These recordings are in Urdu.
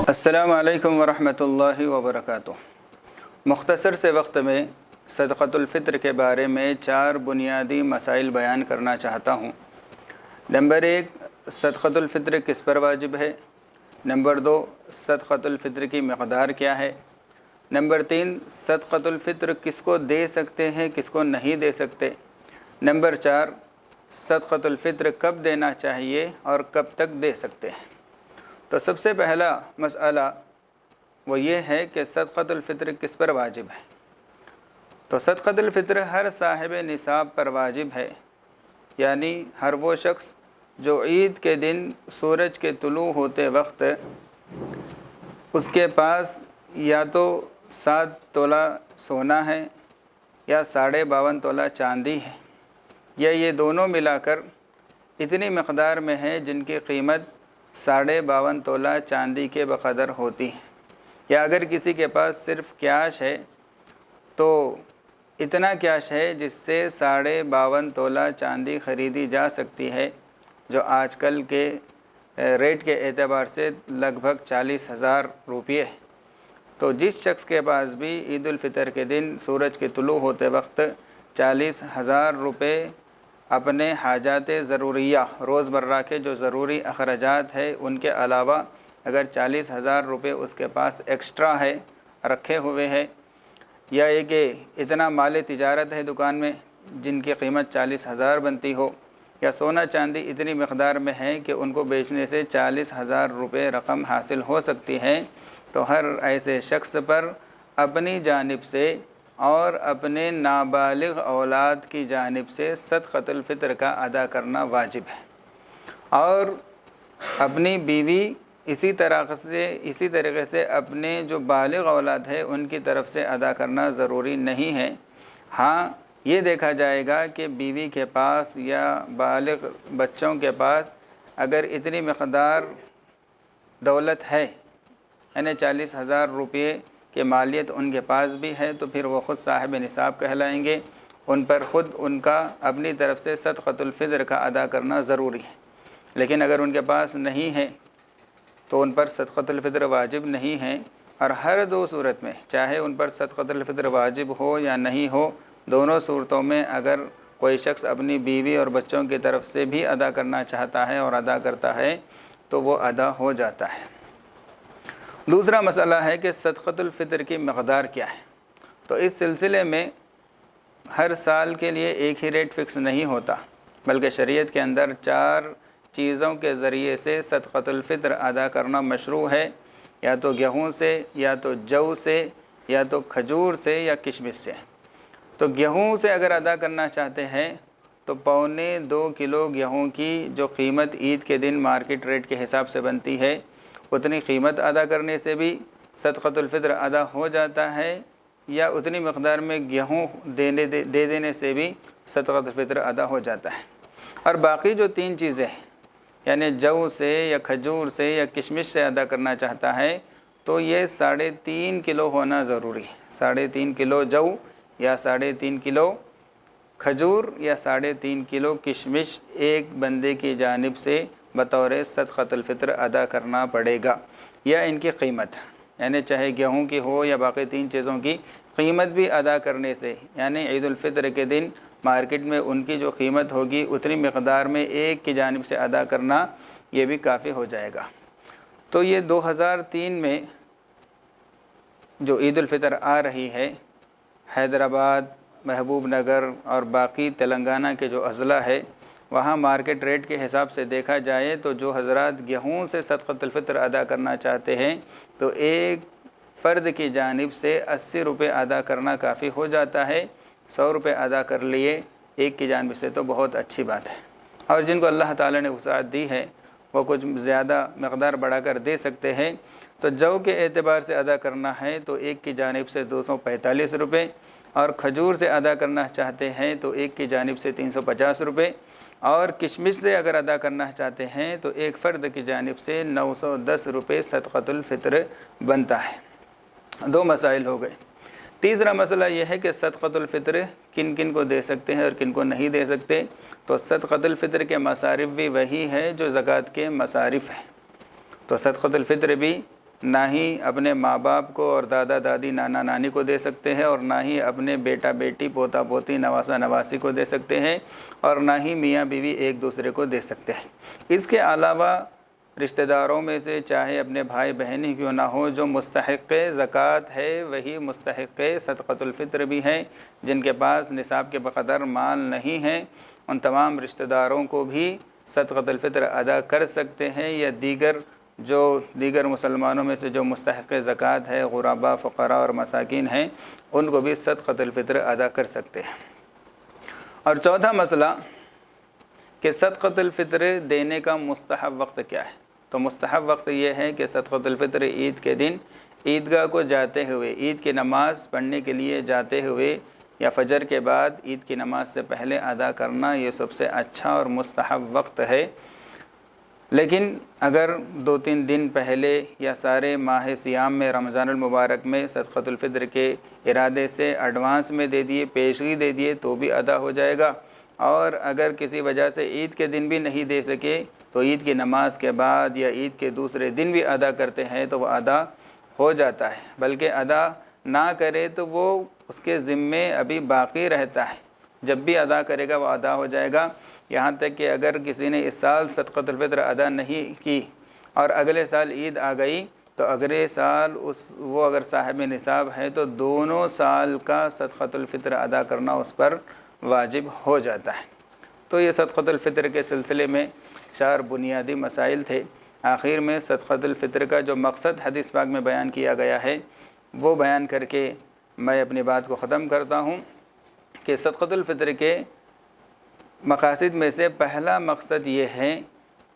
السلام علیکم ورحمۃ اللہ وبرکاتہ۔ مختصر سے وقت میں صدقۃ الفطر کے بارے میں 4 بنیادی مسائل بیان کرنا چاہتا ہوں۔ نمبر 1، صدقۃ الفطر کس پر واجب ہے؟ نمبر 2، صدقۃ الفطر کی مقدار کیا ہے؟ نمبر 3، صدقۃ الفطر کس کو دے سکتے ہیں، کس کو نہیں دے سکتے؟ نمبر 4، صدقۃ الفطر کب دینا چاہیے اور کب تک دے سکتے ہیں؟ تو سب سے پہلا مسئلہ وہ یہ ہے کہ صدقۃ الفطر کس پر واجب ہے۔ تو صدقۃ الفطر ہر صاحب نصاب پر واجب ہے، یعنی ہر وہ شخص جو عید کے دن سورج کے طلوع ہوتے وقت اس کے پاس یا تو 7 تولہ سونا ہے یا 52.5 تولہ چاندی ہے، یا یہ دونوں ملا کر اتنی مقدار میں ہے جن کی قیمت 52.5 تولہ چاندی کے بقدر ہوتی ہے، یا اگر کسی کے پاس صرف کیش ہے تو اتنا کیش ہے جس سے 52.5 تولہ چاندی خریدی جا سکتی ہے، جو آج کل کے ریٹ کے اعتبار سے لگ بھگ 40,000 روپیے ہے۔ تو جس شخص کے پاس بھی عید الفطر کے دن سورج کے طلوع ہوتے وقت 40,000 روپے اپنے حاجات ضروریہ روزمرہ کے جو ضروری اخراجات ہے ان کے علاوہ اگر 40,000 روپے اس کے پاس ایکسٹرا ہے، رکھے ہوئے ہے، یا یہ کہ اتنا مال تجارت ہے دکان میں جن کی قیمت 40,000 بنتی ہو، یا سونا چاندی اتنی مقدار میں ہے کہ ان کو بیچنے سے 40,000 روپے رقم حاصل ہو سکتی ہے، تو ہر ایسے شخص پر اپنی جانب سے اور اپنے نابالغ اولاد کی جانب سے صدقۃ الفطر کا ادا کرنا واجب ہے، اور اپنی بیوی اسی طریقے سے اپنے جو بالغ اولاد ہے ان کی طرف سے ادا کرنا ضروری نہیں ہے۔ ہاں، یہ دیکھا جائے گا کہ بیوی کے پاس یا بالغ بچوں کے پاس اگر اتنی مقدار دولت ہے، یعنی 40,000 روپے کہ مالیت ان کے پاس بھی ہے، تو پھر وہ خود صاحب نصاب کہلائیں گے، ان پر خود ان کا اپنی طرف سے صدقۃ الفطر کا ادا کرنا ضروری ہے۔ لیکن اگر ان کے پاس نہیں ہے تو ان پر صدقۃ الفطر واجب نہیں ہے، اور ہر 2 صورت میں چاہے ان پر صدقۃ الفطر واجب ہو یا نہیں ہو، دونوں صورتوں میں اگر کوئی شخص اپنی بیوی اور بچوں کی طرف سے بھی ادا کرنا چاہتا ہے اور ادا کرتا ہے تو وہ ادا ہو جاتا ہے۔ دوسرا مسئلہ ہے کہ صدقۃ الفطر کی مقدار کیا ہے۔ تو اس سلسلے میں ہر سال کے لیے ایک ہی ریٹ فکس نہیں ہوتا، بلکہ شریعت کے اندر 4 چیزوں کے ذریعے سے صدقۃ الفطر ادا کرنا مشروع ہے، یا تو گیہوں سے، یا تو جو سے، یا تو کھجور سے، یا کشمش سے۔ تو گیہوں سے اگر ادا کرنا چاہتے ہیں تو 1.25 کلو گیہوں کی جو قیمت عید کے دن مارکیٹ ریٹ کے حساب سے بنتی ہے، اتنی قیمت ادا کرنے سے بھی صدقۃ الفطر ادا ہو جاتا ہے، یا اتنی مقدار میں گیہوں دے دینے سے بھی صدقۃ الفطر ادا ہو جاتا ہے۔ اور باقی جو 3 چیزیں ہیں، یعنی جو سے یا کھجور سے یا کشمش سے ادا کرنا چاہتا ہے تو یہ 3.5 کلو ہونا ضروری ہے۔ 3.5 کلو جو یا 3.5 کلو کھجور یا 3.5 کلو کشمش ایک بندے کی جانب سے بطور صدقۃ الفطر ادا کرنا پڑے گا، یا ان کی قیمت، یعنی چاہے گیہوں کی ہو یا باقی 3 چیزوں کی قیمت بھی ادا کرنے سے، یعنی عید الفطر کے دن مارکیٹ میں ان کی جو قیمت ہوگی اتنی مقدار میں ایک کی جانب سے ادا کرنا یہ بھی کافی ہو جائے گا۔ تو یہ 2003 میں جو عید الفطر آ رہی ہے، حیدرآباد، محبوب نگر اور باقی تلنگانہ کے جو اضلاع ہے، وہاں مارکیٹ ریٹ کے حساب سے دیکھا جائے تو جو حضرات گیہوں سے صدقۃ الفطر ادا کرنا چاہتے ہیں تو ایک فرد کی جانب سے 80 روپے ادا کرنا کافی ہو جاتا ہے۔ 100 روپے ادا کر لیے ایک کی جانب سے تو بہت اچھی بات ہے، اور جن کو اللہ تعالی نے وسعت دی ہے وہ کچھ زیادہ مقدار بڑھا کر دے سکتے ہیں۔ تو جو کے اعتبار سے ادا کرنا ہے تو ایک کی جانب سے 245 روپے، اور کھجور سے ادا کرنا چاہتے ہیں تو ایک کی جانب سے 350 روپے، اور کشمش سے اگر ادا کرنا چاہتے ہیں تو ایک فرد کی جانب سے 910 روپے صدقۃ الفطر بنتا ہے۔ 2 مسائل ہو گئے۔ تیسرا مسئلہ یہ ہے کہ صدقۃ الفطر کن کن کو دے سکتے ہیں اور کن کو نہیں دے سکتے۔ تو صدقۃ الفطر کے مصارف بھی وہی ہے جو زکوٰۃ کے مصارف ہیں۔ تو صدقۃ الفطر بھی نہ ہی اپنے ماں باپ کو اور دادا دادی نانا نانی کو دے سکتے ہیں، اور نہ ہی اپنے بیٹا بیٹی پوتا پوتی نواسا نواسی کو دے سکتے ہیں، اور نہ ہی میاں بیوی ایک دوسرے کو دے سکتے ہیں۔ اس کے علاوہ رشتہ داروں میں سے چاہے اپنے بھائی بہن ہی کیوں نہ ہو، جو مستحق زکوٰۃ ہے وہی مستحق صدقۃ الفطر بھی ہیں۔ جن کے پاس نصاب کے بقدر مال نہیں ہے، ان تمام رشتہ داروں کو بھی صدقۃ الفطر ادا کر سکتے ہیں، یا دیگر مسلمانوں میں سے جو مستحق زکوٰۃ ہے، غرباء، فقراء اور مساکین ہیں، ان کو بھی صدقۃ الفطر ادا کر سکتے ہیں۔ اور چوتھا مسئلہ کہ صدقۃ الفطر دینے کا مستحب وقت کیا ہے؟ تو مستحب وقت یہ ہے کہ صدقۃ الفطر عید کے دن عیدگاہ کو جاتے ہوئے، عید کی نماز پڑھنے کے لیے جاتے ہوئے، یا فجر کے بعد عید کی نماز سے پہلے ادا کرنا، یہ سب سے اچھا اور مستحب وقت ہے۔ لیکن اگر 2-3 دن پہلے یا سارے ماہ سیام میں، رمضان المبارک میں صدقۃ الفطر کے ارادے سے ایڈوانس میں دے دیے، پیشگی دے دیے، تو بھی ادا ہو جائے گا۔ اور اگر کسی وجہ سے عید کے دن بھی نہیں دے سکے تو عید کی نماز کے بعد یا عید کے دوسرے دن بھی ادا کرتے ہیں تو وہ ادا ہو جاتا ہے، بلکہ ادا نہ کرے تو وہ اس کے ذمے ابھی باقی رہتا ہے، جب بھی ادا کرے گا وہ ادا ہو جائے گا۔ یہاں تک کہ اگر کسی نے اس سال صدقۃ الفطر ادا نہیں کی اور اگلے سال عید آ گئی تو اگلے سال وہ اگر صاحب نصاب ہے تو دونوں سال کا صدقۃ الفطر ادا کرنا اس پر واجب ہو جاتا ہے۔ تو یہ صدقۃ الفطر کے سلسلے میں 4 بنیادی مسائل تھے۔ آخر میں صدقۃ الفطر کا جو مقصد حدیث پاک میں بیان کیا گیا ہے وہ بیان کر کے میں اپنی بات کو ختم کرتا ہوں کہ صدقۃ الفطر کے مقاصد میں سے پہلا مقصد یہ ہے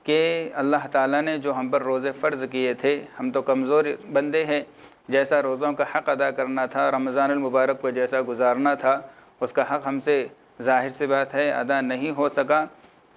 کہ اللہ تعالیٰ نے جو ہم پر روزے فرض کیے تھے، ہم تو کمزور بندے ہیں، جیسا روزوں کا حق ادا کرنا تھا، رمضان المبارک کو جیسا گزارنا تھا، اس کا حق ہم سے ظاہر سی بات ہے ادا نہیں ہو سکا۔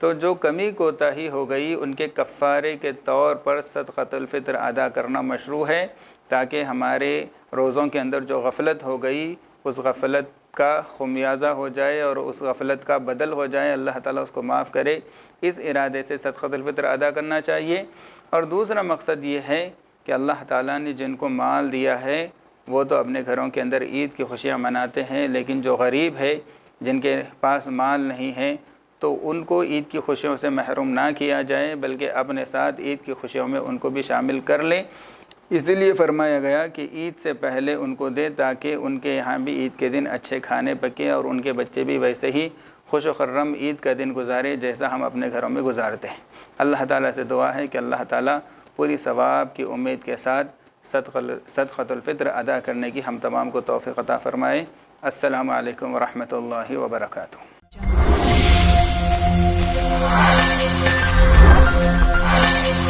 تو جو کمی کوتاہی ہو گئی ان کے کفارے کے طور پر صدقۃ الفطر ادا کرنا مشروع ہے، تاکہ ہمارے روزوں کے اندر جو غفلت ہو گئی اس غفلت کا خمیازہ ہو جائے اور اس غفلت کا بدل ہو جائے، اللہ تعالیٰ اس کو معاف کرے۔ اس ارادے سے صدقۃ الفطر ادا کرنا چاہیے۔ اور دوسرا مقصد یہ ہے کہ اللہ تعالیٰ نے جن کو مال دیا ہے وہ تو اپنے گھروں کے اندر عید کی خوشیاں مناتے ہیں، لیکن جو غریب ہے، جن کے پاس مال نہیں ہے، تو ان کو عید کی خوشیوں سے محروم نہ کیا جائے، بلکہ اپنے ساتھ عید کی خوشیوں میں ان کو بھی شامل کر لیں۔ اس لیے فرمایا گیا کہ عید سے پہلے ان کو دے، تاکہ ان کے یہاں بھی عید کے دن اچھے کھانے پکیں اور ان کے بچے بھی ویسے ہی خوش و خرم عید کا دن گزارے جیسا ہم اپنے گھروں میں گزارتے ہیں۔ اللہ تعالیٰ سے دعا ہے کہ اللہ تعالیٰ پوری ثواب کی امید کے ساتھ صدقۃ الفطر ادا کرنے کی ہم تمام کو توفیق عطا فرمائے۔ السلام علیکم ورحمۃ اللہ وبرکاتہ۔